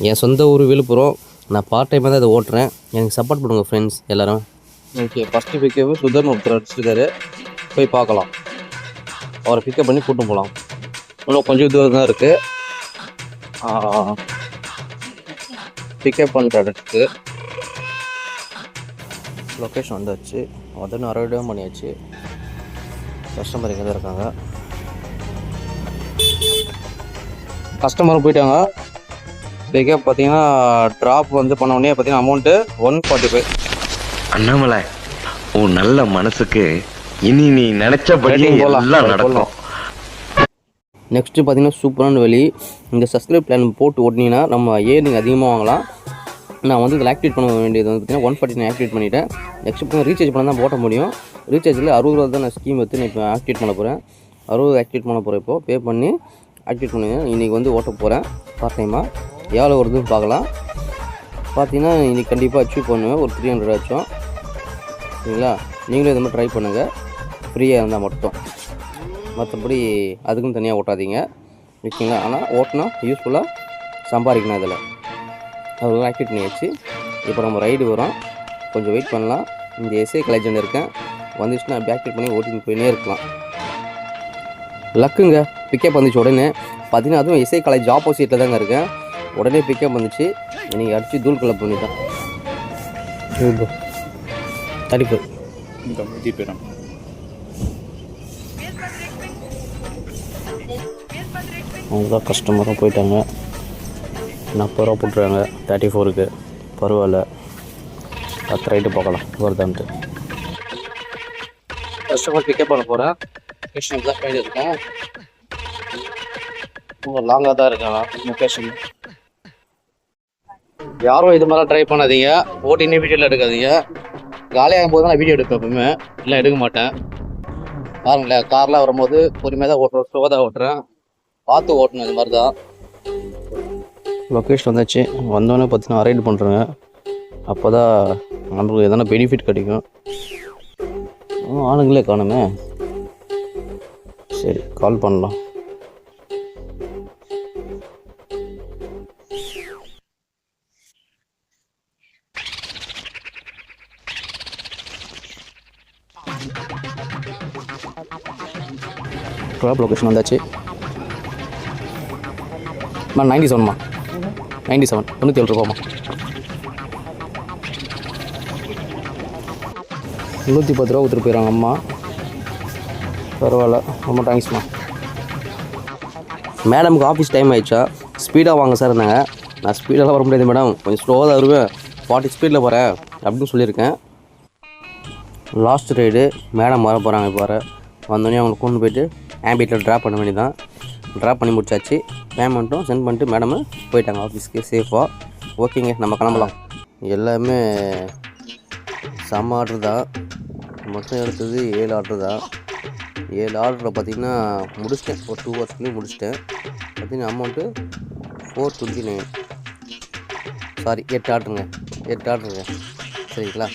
என் சொந்த ஊர் விழுப்புரம். நான் பார்ட் டைமாக தான் இதை ஓட்டுறேன். எனக்கு சப்போர்ட் பண்ணுங்கள் ஃப்ரெண்ட்ஸ் எல்லோரும். ஓகே, ஃபஸ்ட்டு பிக்கப்பு சுதர்னு ஒருத்தர் அடிச்சிருக்காரு, போய் பார்க்கலாம். அவரை பிக்கப் பண்ணி கூட்டம் போகலாம். இன்னும் கொஞ்சம் தூரம் தான் இருக்குது. பிக்கப் பண்ணுற இடத்துக்கு லொக்கேஷன் வந்தாச்சு. உடனே அரவிடம் பண்ணியாச்சு. கஸ்டமர் இங்கே தான் இருக்காங்க. கஸ்டமர் போயிட்டாங்க. பிக்கப் பார்த்தீங்கன்னா ட்ராப் வந்து பண்ண உடனே பார்த்தீங்கன்னா அமௌண்ட்டு 145. அண்ணாமலை, உன் நல்ல மனசுக்கு இனி நீ நினைச்சபடி எல்லாம் நடக்கும். நெக்ஸ்ட்டு பார்த்தீங்கன்னா சூப்பரான வழி. இந்த சப்ஸ்கிரைப் பிளான் போட்டு ஓட்டினீங்கன்னா நம்ம ஏர்னிங் அதிகமாக வாங்கலாம். நான் வந்து இதில் ஆக்டிவேட் பண்ண வேண்டியது வந்து பார்த்தீங்கன்னா 149 ஆக்டிவேட் பண்ணிவிட்டேன். நெக்ஸ்ட் பார்த்தீங்கன்னா ரீசார்ஜ் பண்ண தான் போட்ட முடியும். ரீசார்ஜில் 60 ரூபா தான் நான் ஸ்கீம் எடுத்து நான் இப்போ ஆக்டிவேட் பண்ண போகிறேன். 60 ஆக்டிவேட் பண்ண போகிறேன். இப்போது பே பண்ணி ஆக்டிவேட் பண்ணுங்க. இன்றைக்கி வந்து ஓட்ட போகிறேன் பார்ட் டைமாக. எவ்வளோ வருதுன்னு பார்க்கலாம். பார்த்தீங்கன்னா இன்றைக்கி கண்டிப்பாக அச்சீவ் பண்ணுவேன். ஒரு 300 ஆச்சும். சரிங்களா? நீங்களும் இது மாதிரி ட்ரை பண்ணுங்கள், ஃப்ரீயாக இருந்தால் மட்டும். மற்றபடி அதுக்கும் தனியாக ஓட்டாதீங்க, ஓகேங்களா? ஆனால் ஓட்டினா யூஸ்ஃபுல்லாக சம்பாதிக்கணும். இதில் அது ஆக்டிவேட் பண்ணியாச்சு. இப்போ நம்ம ரைடு வரோம், கொஞ்சம் வெயிட் பண்ணலாம். இங்கே எஸ்ஏ கலெக்ஷன் இருக்கேன், வந்துச்சுன்னா ஆக்டிவேட் பண்ணி ஓட்டின்னு போயினே இருக்கலாம். லக்குங்க, பிக்கப் வந்துச்சு உடனே. பார்த்தீங்கன்னா அதுவும் எஸ்ஐ காலேஜ் ஆப்போசிட்டில் தாங்க இருக்கேன். உடனே பிக்கப் வந்துச்சு. நீங்கள் அடித்து தூள் கலப் பண்ணிட்டேன். தடிப்பு அவங்கதான் கஸ்டமரும் போயிட்டாங்க. 40 ரூபா போட்டுருவாங்க 34க்கு. பரவாயில்ல, 10 ரைட்டு பார்க்கலாம் வருதான்ட்டு. கஸ்டமர் பிக்கப் பண்ண போகிறேன். லொக்கேஷன் தான் கையில் இருக்கேன். ரொம்ப லாங்காக தான் இருக்காங்க லொக்கேஷன். யாரும் இது மாதிரிலாம் ட்ரை பண்ணாதீங்க. ஓட்டினே வீடியோவில் எடுக்காதீங்க. காலியாகும் போது தான் நான் வீடியோ எடுப்பேன். எப்பவுமே இல்லை எடுக்க மாட்டேன். பாருங்களேன், கார்லாம் வரும்போது பொறுமையாக தான் ஓட்டுறேன், ஸ்லோவாக தான் ஓட்டுறேன். பார்த்து ஓட்டணும். இது மாதிரி தான். லொக்கேஷன் வந்தாச்சு. வந்தோடனே பார்த்தீங்கன்னா ரைடு பண்ணுறேங்க. அப்போ தான் நம்மளுக்கு எதனா பெனிஃபிட் கிடைக்கும். ஆளுங்களே காணுமே. சரி, கால் பண்ணலாம். ட்ராப் லொக்கேஷன் வந்தாச்சு. 97மா 97 97 ரூபாமா. 110 ரூபா கொடுத்துட்டு போயிடறாங்க அம்மா. பரவாயில்ல, ரொம்ப தேங்க்ஸ்மா. மேடமுக்கு ஆஃபீஸ் டைம் ஆகிடுச்சா? ஸ்பீடாக வாங்க சார் இருந்தாங்க. நான் ஸ்பீடெல்லாம் வர முடியாது மேடம், கொஞ்சம் ஸ்லோவாக தான் வருவேன், 40 ஸ்பீடில் போகிறேன் அப்படின்னு சொல்லியிருக்கேன். லாஸ்ட் ரைடு மேடம் வர போகிறாங்க. இப்போ வர வந்தோடனே அவங்களை கொண்டு போய்ட்டு ஆம்பிட்டில் ட்ராப் பண்ண வேண்டியதான். ட்ராப் பண்ணி முடிச்சாச்சு. பேமெண்ட்டும் சென்ட் பண்ணிட்டு மேடமு போயிட்டாங்க ஆஃபீஸ்க்கு சேஃபாக. ஓகேங்க, நம்ம கிளம்பலாம். எல்லாமே செம்ம ஆர்டர் தான். மொத்தம் எடுத்தது 7 ஆர்டர் தான். 7 ஆர்டரில் பார்த்திங்கன்னா முடிச்சிட்டேன். ஒரு 2 ஹவர்ஸ்லேயும் முடிச்சிட்டேன். பார்த்திங்கன்னா அமௌண்ட்டு 429. சாரி, 8 ஆர்டருங்க. சரிங்களா?